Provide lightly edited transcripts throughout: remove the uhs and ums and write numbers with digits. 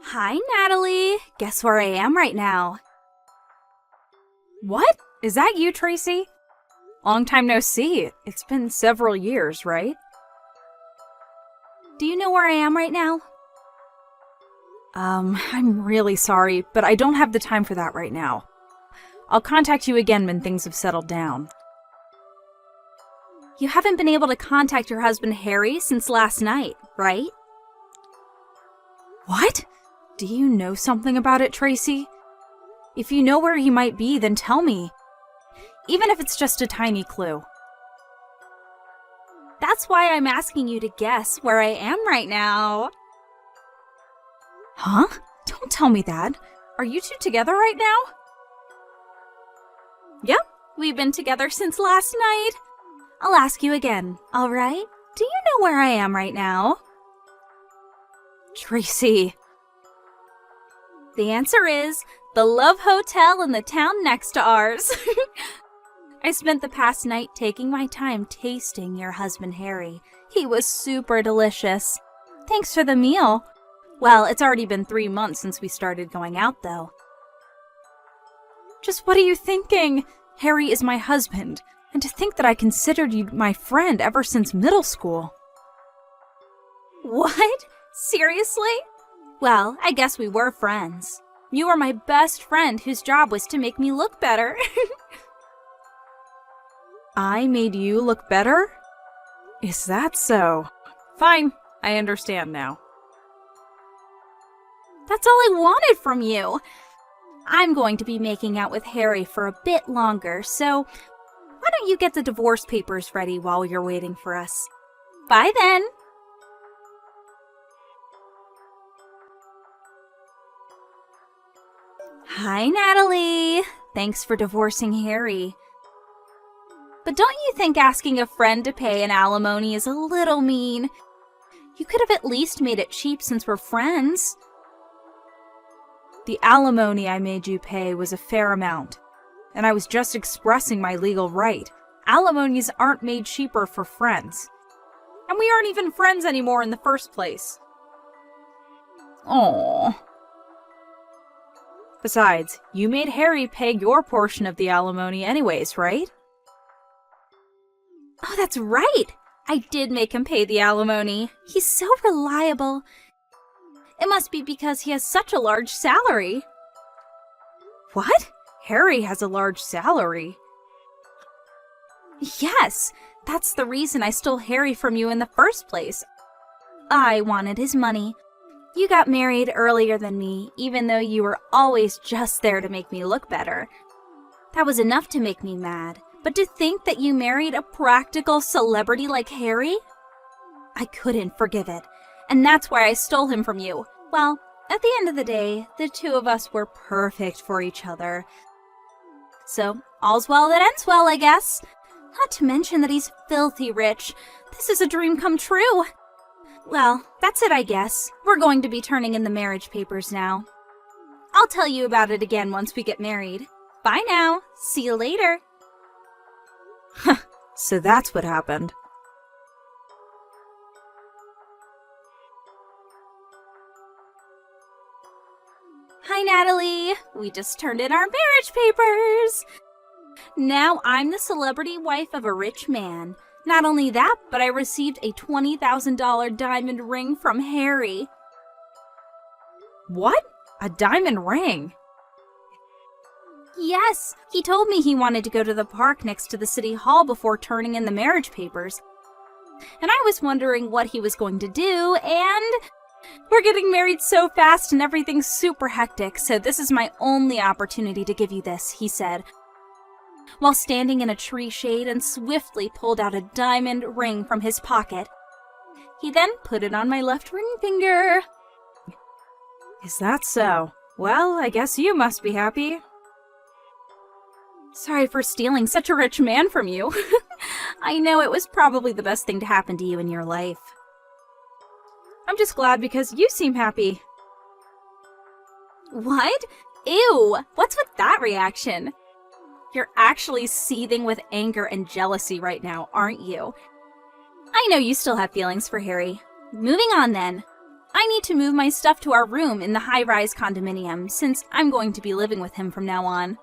Hi, Natalie. Guess where I am right now? What? Is that you, Tracy? Long time no see. It's been several years, right? Do you know where I am right now? I'm really sorry, but I don't have the time for that right now. I'll contact you again when things have settled down. You haven't been able to contact your husband Harry since last night, right? What? Do you know something about it, Tracy? If you know where he might be, then tell me. Even if it's just a tiny clue. That's why I'm asking you to guess where I am right now. Huh? Don't tell me that. Are you two together right now? Yep, we've been together since last night. I'll ask you again, all right? Do you know where I am right now? Tracy. The answer is the Love Hotel in the town next to ours. I spent the past night taking my time tasting your husband Harry. He was super delicious. Thanks for the meal. Well, it's already been 3 months since we started going out, though. Just what are you thinking? Harry is my husband, and to think that I considered you my friend ever since middle school. What? Seriously? Well, I guess we were friends. You were my best friend whose job was to make me look better. I made you look better? Is that so? Fine, I understand now. That's all I wanted from you. I'm going to be making out with Harry for a bit longer, so why don't you get the divorce papers ready while you're waiting for us? Bye then! Hi, Natalie. Thanks for divorcing Harry. But don't you think asking a friend to pay an alimony is a little mean? You could have at least made it cheap since we're friends. The alimony I made you pay was a fair amount, and I was just expressing my legal right. Alimonies aren't made cheaper for friends. And we aren't even friends anymore in the first place. Aww. Besides, you made Harry pay your portion of the alimony anyways, right? Oh, that's right! I did make him pay the alimony. He's so reliable. It must be because he has such a large salary. What? Harry has a large salary? Yes, that's the reason I stole Harry from you in the first place. I wanted his money. You got married earlier than me, even though you were always just there to make me look better. That was enough to make me mad. But to think that you married a practical celebrity like Harry? I couldn't forgive it. And that's why I stole him from you. Well, at the end of the day, the two of us were perfect for each other. So, all's well that ends well, I guess. Not to mention that he's filthy rich. This is a dream come true. Well, that's it, I guess. We're going to be turning in the marriage papers now. I'll tell you about it again once we get married. Bye now. See you later. So that's what happened. Hi, Natalie. We just turned in our marriage papers. Now I'm the celebrity wife of a rich man. Not only that, but I received a $20,000 diamond ring from Harry. What? A diamond ring? Yes, he told me he wanted to go to the park next to the city hall before turning in the marriage papers. And I was wondering what he was going to do, and we're getting married so fast and everything's super hectic, so this is my only opportunity to give you this, he said, while standing in a tree shade and swiftly pulled out a diamond ring from his pocket. He then put it on my left ring finger. Is that so? Well, I guess you must be happy. Sorry for stealing such a rich man from you. I know it was probably the best thing to happen to you in your life. I'm just glad because you seem happy. What? Ew! What's with that reaction? You're actually seething with anger and jealousy right now, aren't you? I know you still have feelings for Harry. Moving on then. I need to move my stuff to our room in the high-rise condominium since I'm going to be living with him from now on.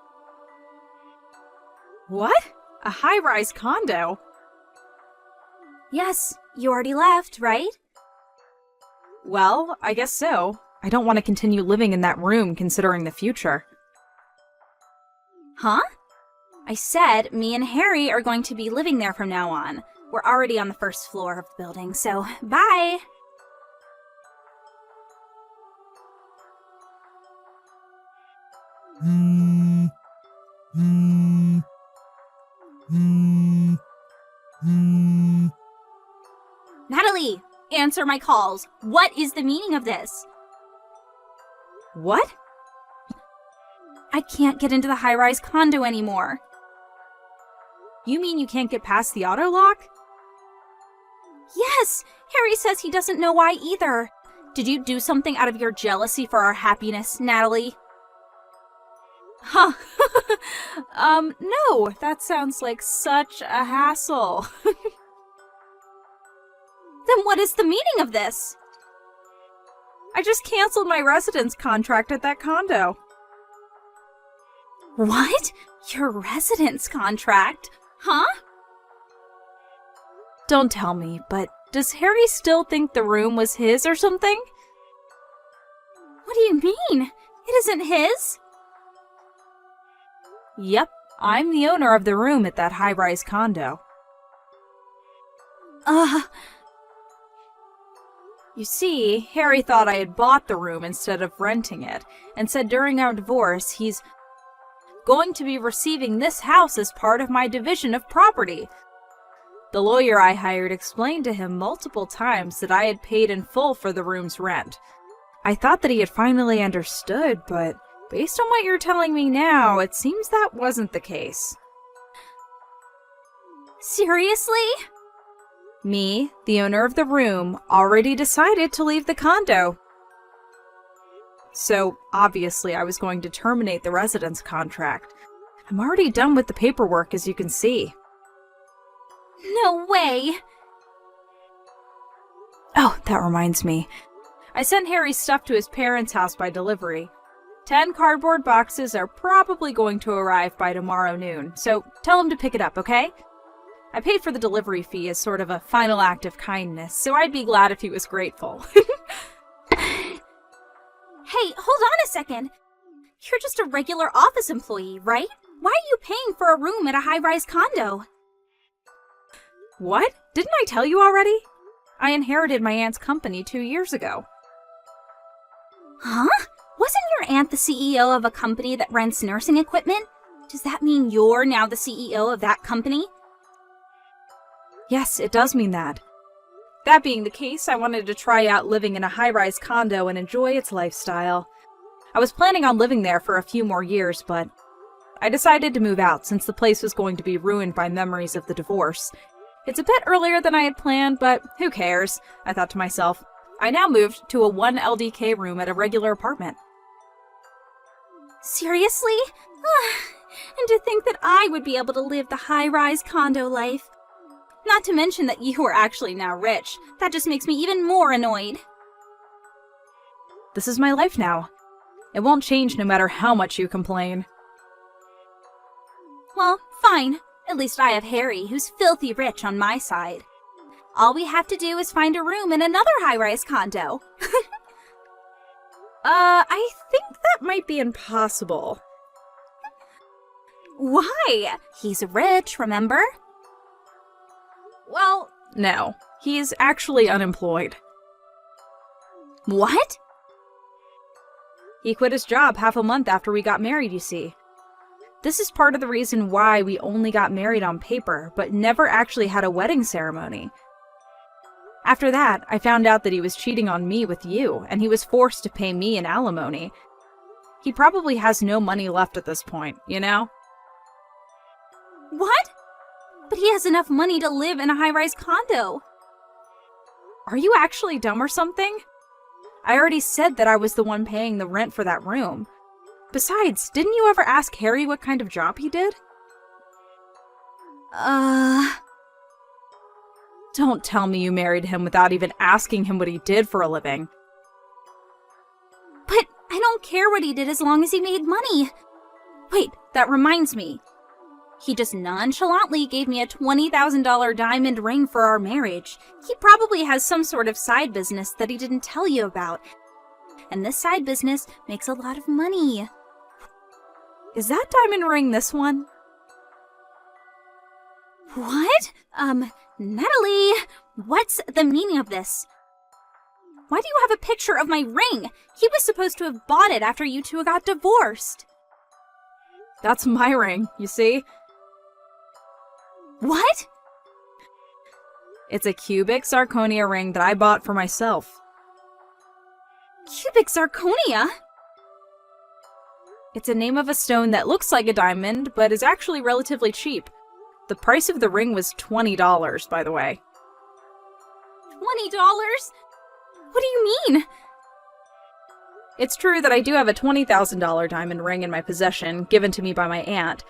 What? A high-rise condo? Yes, you already left, right? Well, I guess so. I don't want to continue living in that room considering the future. Huh? I said me and Harry are going to be living there from now on. We're already on the first floor of the building, so bye! Natalie, answer my calls. What is the meaning of this? What? I can't get into the high-rise condo anymore. You mean you can't get past the auto lock? Yes, Harry says he doesn't know why either. Did you do something out of your jealousy for our happiness, Natalie? Huh. No, that sounds like such a hassle. Then what is the meaning of this? I just canceled my residence contract at that condo. What? Your residence contract? Huh? Don't tell me, but does Harry still think the room was his or something? What do you mean? It isn't his? Yep, I'm the owner of the room at that high-rise condo. You see, Harry thought I had bought the room instead of renting it, and said during our divorce he's going to be receiving this house as part of my division of property. The lawyer I hired explained to him multiple times that I had paid in full for the room's rent. I thought that he had finally understood, but based on what you're telling me now, it seems that wasn't the case. Seriously? Me, the owner of the room, already decided to leave the condo. So, obviously, I was going to terminate the residence contract. I'm already done with the paperwork, as you can see. No way! Oh, that reminds me. I sent Harry's stuff to his parents' house by delivery. 10 cardboard boxes are probably going to arrive by tomorrow noon, so tell him to pick it up, okay? I paid for the delivery fee as sort of a final act of kindness, so I'd be glad if he was grateful. Hey, hold on a second. You're just a regular office employee, right? Why are you paying for a room at a high-rise condo? What? Didn't I tell you already? I inherited my aunt's company 2 years ago. Huh? Wasn't your aunt the CEO of a company that rents nursing equipment? Does that mean you're now the CEO of that company? Yes, it does mean that. That being the case, I wanted to try out living in a high-rise condo and enjoy its lifestyle. I was planning on living there for a few more years, but I decided to move out since the place was going to be ruined by memories of the divorce. It's a bit earlier than I had planned, but who cares? I thought to myself. I now moved to a 1 LDK room at a regular apartment. Seriously? And to think that I would be able to live the high-rise condo life. Not to mention that you are actually now rich. That just makes me even more annoyed. This is my life now. It won't change no matter how much you complain. Well, fine. At least I have Harry, who's filthy rich on my side. All we have to do is find a room in another high-rise condo. I think that might be impossible. Why? He's rich, remember? Well, no. He's actually unemployed. What? He quit his job half a month after we got married, you see. This is part of the reason why we only got married on paper, but never actually had a wedding ceremony. After that, I found out that he was cheating on me with you, and he was forced to pay me an alimony. He probably has no money left at this point, you know? What? But he has enough money to live in a high-rise condo. Are you actually dumb or something? I already said that I was the one paying the rent for that room. Besides, didn't you ever ask Harry what kind of job he did? Don't tell me you married him without even asking him what he did for a living. don't care what he did as long as he made money. Wait, that reminds me. He just nonchalantly gave me a $20,000 diamond ring for our marriage. He probably has some sort of side business that he didn't tell you about. And this side business makes a lot of money. Is that diamond ring this one? What? Natalie, what's the meaning of this? Why do you have a picture of my ring? He was supposed to have bought it after you two got divorced. That's my ring, you see? What? It's a cubic zirconia ring that I bought for myself. Cubic zirconia? It's a name of a stone that looks like a diamond, but is actually relatively cheap. The price of the ring was $20, by the way. $20? What do you mean? It's true that I do have a $20,000 diamond ring in my possession, given to me by my aunt,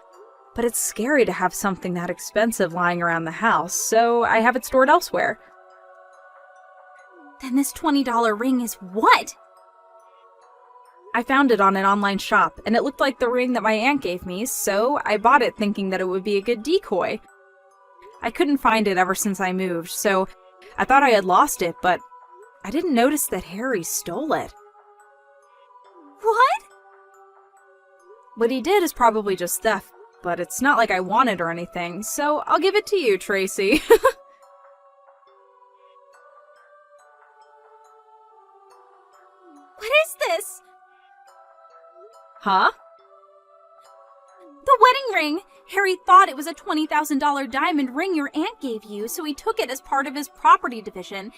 but it's scary to have something that expensive lying around the house, so I have it stored elsewhere. Then this $20 ring is what? I found it on an online shop, and it looked like the ring that my aunt gave me, so I bought it thinking that it would be a good decoy. I couldn't find it ever since I moved, so I thought I had lost it, but I didn't notice that Harry stole it. What? What he did is probably just theft, but it's not like I want it or anything, so I'll give it to you, Tracy. What is this? Huh? The wedding ring! Harry thought it was a $20,000 diamond ring your aunt gave you, so he took it as part of his property division.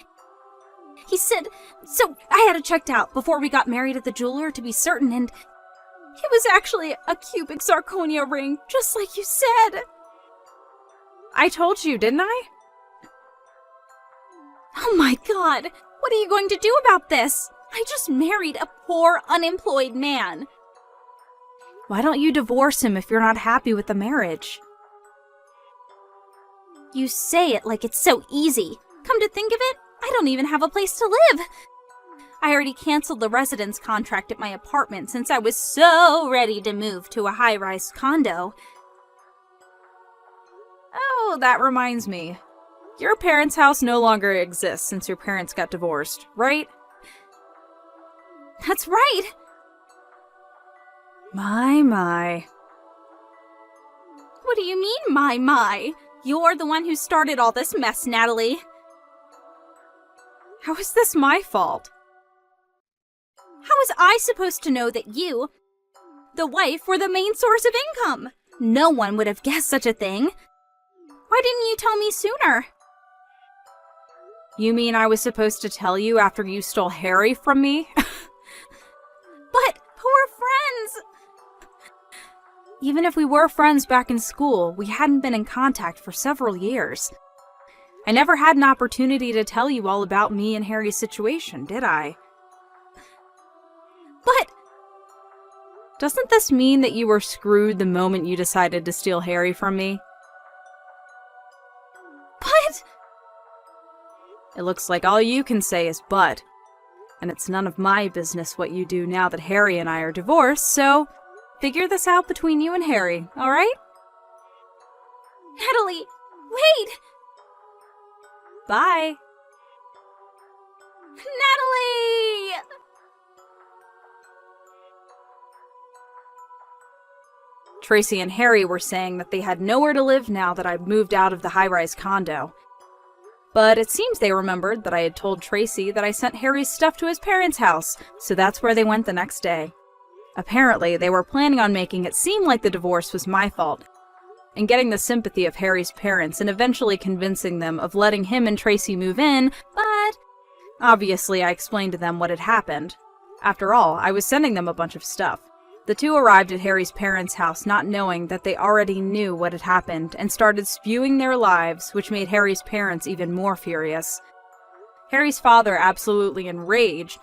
He said, so I had it checked out before we got married at the jeweler to be certain, and it was actually a cubic zirconia ring, just like you said. I told you, didn't I? Oh my God! What are you going to do about this? I just married a poor, unemployed man. Why don't you divorce him if you're not happy with the marriage? You say it like it's so easy. Come to think of it, I don't even have a place to live. I already canceled the residence contract at my apartment since I was so ready to move to a high-rise condo. Oh, that reminds me. Your parents' house no longer exists since your parents got divorced, right? That's right. My. What do you mean, my? You're the one who started all this mess, Natalie. How is this my fault? How was I supposed to know that you, the wife, were the main source of income? No one would have guessed such a thing. Why didn't you tell me sooner? You mean I was supposed to tell you after you stole Harry from me? But we're friends! Even if we were friends back in school, we hadn't been in contact for several years. I never had an opportunity to tell you all about me and Harry's situation, did I? But doesn't this mean that you were screwed the moment you decided to steal Harry from me? But it looks like all you can say is but. And it's none of my business what you do now that Harry and I are divorced, so figure this out between you and Harry, alright? Natalie, wait! Bye! Natalie! Tracy and Harry were saying that they had nowhere to live now that I'd moved out of the high-rise condo. But it seems they remembered that I had told Tracy that I sent Harry's stuff to his parents' house, so that's where they went the next day. Apparently, they were planning on making it seem like the divorce was my fault, and getting the sympathy of Harry's parents and eventually convincing them of letting him and Tracy move in, but obviously I explained to them what had happened. After all, I was sending them a bunch of stuff. The two arrived at Harry's parents' house not knowing that they already knew what had happened and started spewing their lives, which made Harry's parents even more furious. Harry's father, absolutely enraged,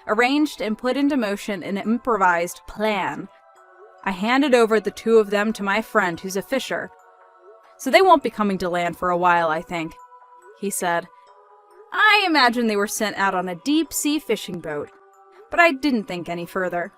arranged and put into motion an improvised plan. I handed over the two of them to my friend who's a fisher. So they won't be coming to land for a while, I think, he said. I imagine they were sent out on a deep-sea fishing boat. But I didn't think any further.